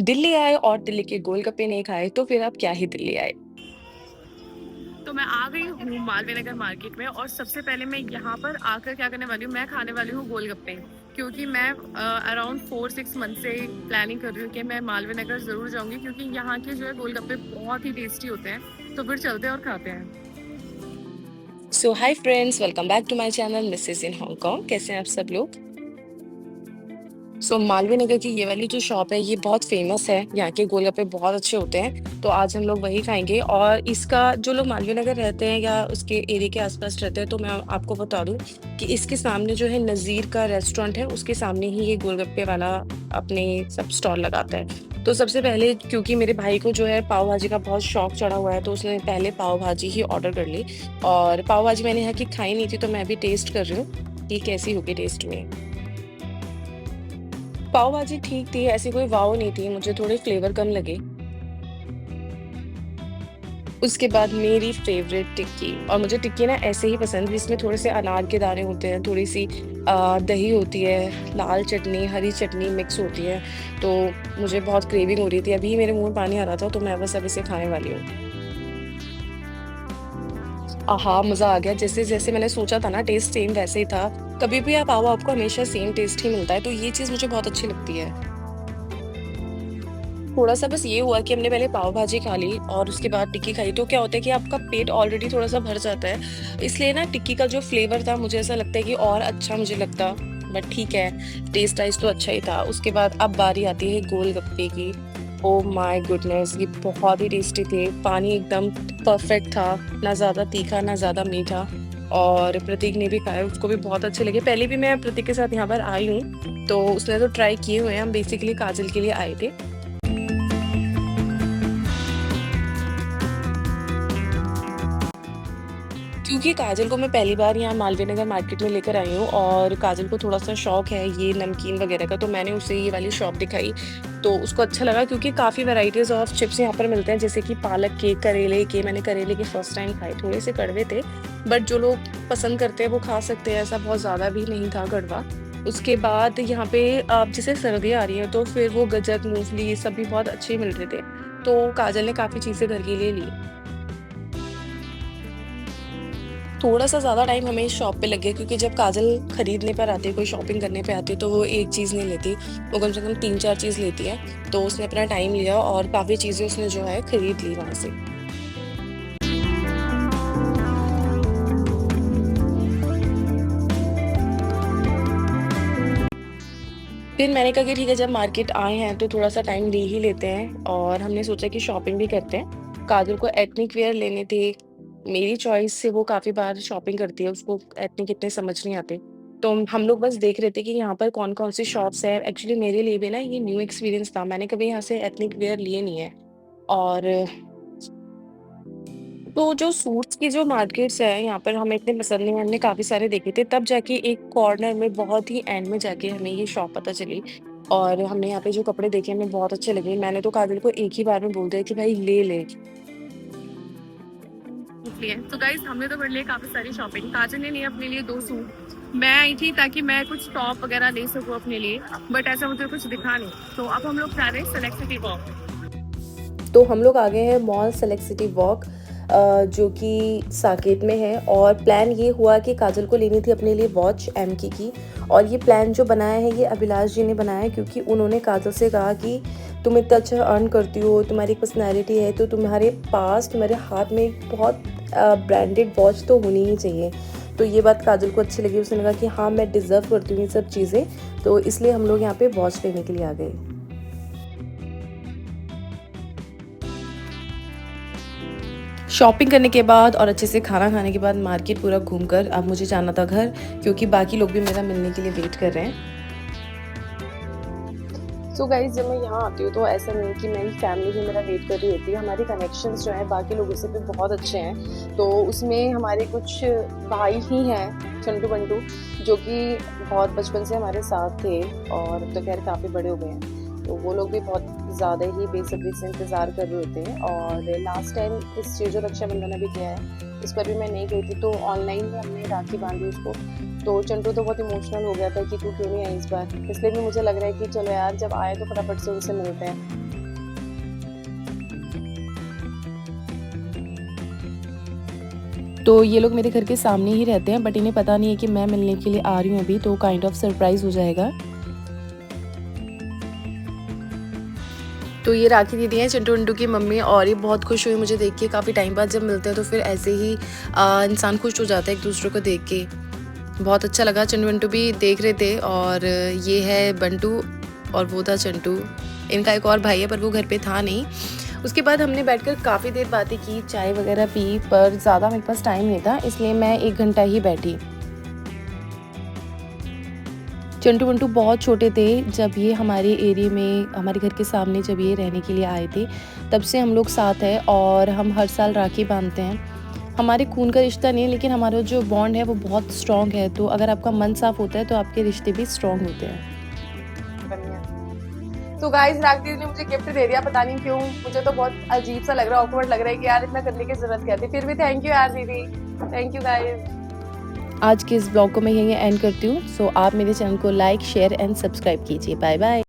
दिल्ली आए और दिल्ली के गोलगप्पे नहीं खाए तो फिर आप क्या ही दिल्ली आए। तो मैं आ गई हूँ मालवीय नगर मार्केट में और सबसे पहले मैं यहाँ पर आकर क्या करने वाली हूँ, मैं खाने वाली हूँ गोलगप्पे। क्योंकि मैं अराउंड 4-6 मंथ से प्लानिंग कर रही हूँ कि मैं मालवीय नगर ज़रूर जाऊँगी, क्योंकि यहाँ के जो है गोलगप्पे बहुत ही टेस्टी होते हैं। तो फिर चलते हैं और खाते हैं। So hi friends, welcome back to my channel Mrs in Hong Kong. कैसे हैं आप सब लोग। मालवीय नगर की ये वाली जो शॉप है ये बहुत फेमस है, यहाँ के गोलगप्पे बहुत अच्छे होते हैं। तो आज हम लोग वही खाएंगे। और इसका जो लोग मालवीय नगर रहते हैं या उसके एरिया के आसपास रहते हैं, तो मैं आपको बता दूं कि इसके सामने जो है नज़ीर का रेस्टोरेंट है, उसके सामने ही ये गोलगप्पे वाला अपने सब स्टॉल लगाता है। तो सबसे पहले क्योंकि मेरे भाई को जो है पाव भाजी का बहुत शौक चढ़ा हुआ है, तो उसने पहले पाव भाजी ही ऑर्डर कर ली। और पाव भाजी मैंने यहाँ की खाई नहीं थी, तो मैं भी टेस्ट कर रही हूँ कि कैसी होगी टेस्ट में। पाव भाजी ठीक थी, ऐसी कोई वाव नहीं थी, मुझे थोड़े फ्लेवर कम लगे। उसके बाद मेरी फेवरेट टिक्की, और मुझे टिक्की ना ऐसे ही पसंद है जिसमें थोड़े से अनार के दाने होते हैं, थोड़ी-सी दही होती है, लाल चटनी, हरी चटनी मिक्स होती है। तो मुझे बहुत क्रेविंग हो रही थी, अभी मेरे मुँह में पानी आ रहा था, तो मैं बस अब इसे खाने वाली हूँ। आहा! मज़ा आ गया, जैसे-जैसे मैंने सोचा था ना टेस्ट सेम वैसे ही था। कभी भी आप आओ आपको हमेशा सेम टेस्ट ही मिलता है, तो ये चीज़ मुझे बहुत अच्छी लगती है। थोड़ा-सा बस ये हुआ कि हमने पहले पाव भाजी खा ली और उसके बाद टिक्की खाई, तो क्या होता है कि आपका पेट ऑलरेडी थोड़ा-सा भर जाता है। इसलिए ना टिक्की का जो फ्लेवर था मुझे ऐसा लगता है कि और अच्छा मुझे लगता, बट ठीक है, टेस्ट वाइज़ तो अच्छा ही था। उसके बाद अब बारी आती है गोलगप्पे की। Oh my goodness! ये बहुत ही टेस्टी थे। पानी एकदम परफेक्ट था, ना ज़्यादा तीखा, ना ज़्यादा मीठा। और प्रतीक ने भी खाए, उसको भी बहुत अच्छे लगे। पहले भी मैं प्रतीक के साथ यहाँ पर आई हूँ, तो उसने तो ट्राई किए हुए हैं। हम बेसिकली काजल के लिए आए थे। क्योंकि काजल को मैं पहली बार यहाँ मालवीय नगर मार्केट में लेकर आई हूँ और काजल को थोड़ा-सा शौक है ये नमकीन वगैरह का, तो मैंने उसे ये वाली शॉप दिखाई, तो उसको अच्छा लगा क्योंकि काफ़ी वैराइटीज़ ऑफ चिप्स यहाँ पर मिलते हैं, जैसे कि पालक के, करेले के। मैंने करेले के फर्स्ट टाइम खाए, थोड़े-से कड़वे थे, बट जो लोग पसंद करते हैं वो खा सकते हैं, ऐसा बहुत ज़्यादा भी नहीं था कड़वा। उसके बाद यहाँ पे अब जैसे सर्दियाँ आ रही हैं, तो फिर वो गज्जक, मूँगफली ये सब भी बहुत अच्छे मिल रहे थे, तो काजल ने काफ़ी चीज़ें घर के लिए ली। थोड़ा-सा ज़्यादा टाइम हमें इस शॉप पे लग गया क्योंकि जब काजल खरीदने पर आती है, कोई शॉपिंग करने पे आती है, तो वो एक चीज़ नहीं लेती, वो कम से कम 3-4 चीज़ लेती है। तो उसने अपना टाइम लिया और काफ़ी चीज़ें उसने जो है खरीद ली वहाँ से। फिर मैंने कहा कि ठीक है, जब मार्केट आए हैं तो थोड़ा-सा टाइम ले ही लेते हैं, और हमने सोचा कि शॉपिंग भी करते हैं। काजल को एथनिक वियर लेने थे। मेरी चॉइस से वो काफ़ी बार शॉपिंग करती है, उसको एथनिक इतने समझ नहीं आते। तो हम लोग बस देख रहे थे कि यहाँ पर कौन-कौन सी शॉप्स हैं। एक्चुअली मेरे लिए भी ना ये न्यू एक्सपीरियंस था, मैंने कभी यहाँ से एथनिक वियर लिए नहीं है। और तो जो सूट्स की जो मार्केट्स है यहाँ पर हमें इतने पसंद नहीं है, हमने काफ़ी सारे देखे थे, तब जाके एक कॉर्नर में बहुत ही एंड में जाके हमें ये शॉप पता चली। और हमने यहाँ पे जो कपड़े देखे हमें बहुत अच्छे लगे। मैंने तो काजल को एक ही बार में बोल दिया कि भाई ले ले। इसलिए तो गाइज हमने तो कर लिए काफी सारी शॉपिंग। काजल ने लिए अपने लिए 2 सूट, मैं आई थी ताकि मैं कुछ टॉप वगैरह ले सकूँ अपने लिए, बट ऐसा मुझे कुछ दिखा नहीं। तो अब हम लोग जा रहे हैं सेलेक्ट सिटी वॉक। तो हम लोग आ गए हैं मॉल सेलेक्ट सिटी वॉक, जो कि साकेत में है। और प्लान ये हुआ कि काजल को लेनी थी अपने लिए वॉच एमकी की। और ये प्लान जो बनाया है ये अभिलाष जी ने बनाया है, क्योंकि उन्होंने काजल से कहा कि तुम इतना अच्छा अर्न करती हो, तुम्हारी पर्सनैलिटी है, तो तुम्हारे पास तुम्हारे हाथ में एक बहुत ब्रांडेड वॉच तो होनी ही चाहिए। तो ये बात काजल को अच्छी लगी, उसने कहा कि हाँ मैं डिज़र्व करती हूँ ये सब चीज़ें, तो इसलिए हम लोग यहाँ पे वॉच लेने के लिए आ गए। शॉपिंग करने के बाद और अच्छे से खाना खाने के बाद मार्केट पूरा घूमकर अब मुझे जाना था घर, क्योंकि बाकी लोग भी मेरा मिलने के लिए वेट कर रहे हैं। सो गाइज, जब मैं यहाँ आती हूँ तो ऐसा नहीं कि मेरी फैमिली भी मेरा वेट कर रही होती है। हमारे कनेक्शंस जो हैं बाकी लोगों से भी बहुत अच्छे हैं। तो उसमें हमारे कुछ भाई ही हैं, चंटू बंटू, जो कि बहुत बचपन से हमारे साथ थे और अब तो खैर काफ़ी बड़े हो गए हैं। तो वो लोग भी बहुत ज़्यादा ही बेसब्री से इंतज़ार कर रहे होते हैं। और लास्ट टाइम इस ये जो रक्षाबंधन अभी गया है, इस पर भी मैं नहीं गई थी, तो ऑनलाइन में हमने राखी बांधी उसको। तो चंटू तो बहुत इमोशनल हो गया था कि तू क्यों नहीं आई इस बार। इसलिए भी मुझे लग रहा है कि चलो यार, जब आए तो फटाफट से उनसे मिलते हैं। तो ये लोग मेरे घर के सामने ही रहते हैं, बट इन्हें पता नहीं है कि मैं मिलने के लिए आ रही हूँ अभी, तो काइंड ऑफ सरप्राइज़ हो जाएगा। तो ये राखी दीदी हैं चिंटू विंटू की मम्मी, और ये बहुत खुश हुई मुझे देख के। काफ़ी टाइम बाद जब मिलते हैं तो फिर ऐसे ही इंसान खुश हो जाता है एक दूसरे को देख के। बहुत अच्छा लगा। चिंटू विंटू भी देख रहे थे, और ये है बंटू और वो था चिंटू। इनका एक और भाई है पर वो घर पे था नहीं। उसके बाद हमने बैठकर काफ़ी देर बातें की, चाय वगैरह पी, पर ज़्यादा मेरे पास टाइम नहीं था, इसलिए मैं 1 घंटा ही बैठी। चिंटू विंटू बहुत छोटे थे जब ये हमारे एरिया में, हमारे घर के सामने जब ये रहने के लिए आए थे, तब से हम लोग साथ हैं और हम हर साल राखी बांधते हैं। हमारे खून का रिश्ता नहीं है, लेकिन हमारा जो बॉन्ड है वो बहुत स्ट्रॉन्ग है। तो अगर आपका मन साफ होता है तो आपके रिश्ते भी स्ट्रॉन्ग होते हैं। तो गाइस राखी दीदी ने मुझे गिफ्ट दे दिया, पता नहीं क्यों मुझे तो बहुत अजीब सा लग रहा है, ऑकवर्ड लग रहा है कि यार इतना करने की जरूरत क्या थी। फिर भी थैंक यू यार दीदी, थैंक यू गाइस। आज के इस ब्लॉग को मैं यहीं एंड करती हूँ। सो आप मेरे चैनल को लाइक, शेयर एंड सब्सक्राइब कीजिए। Bye bye.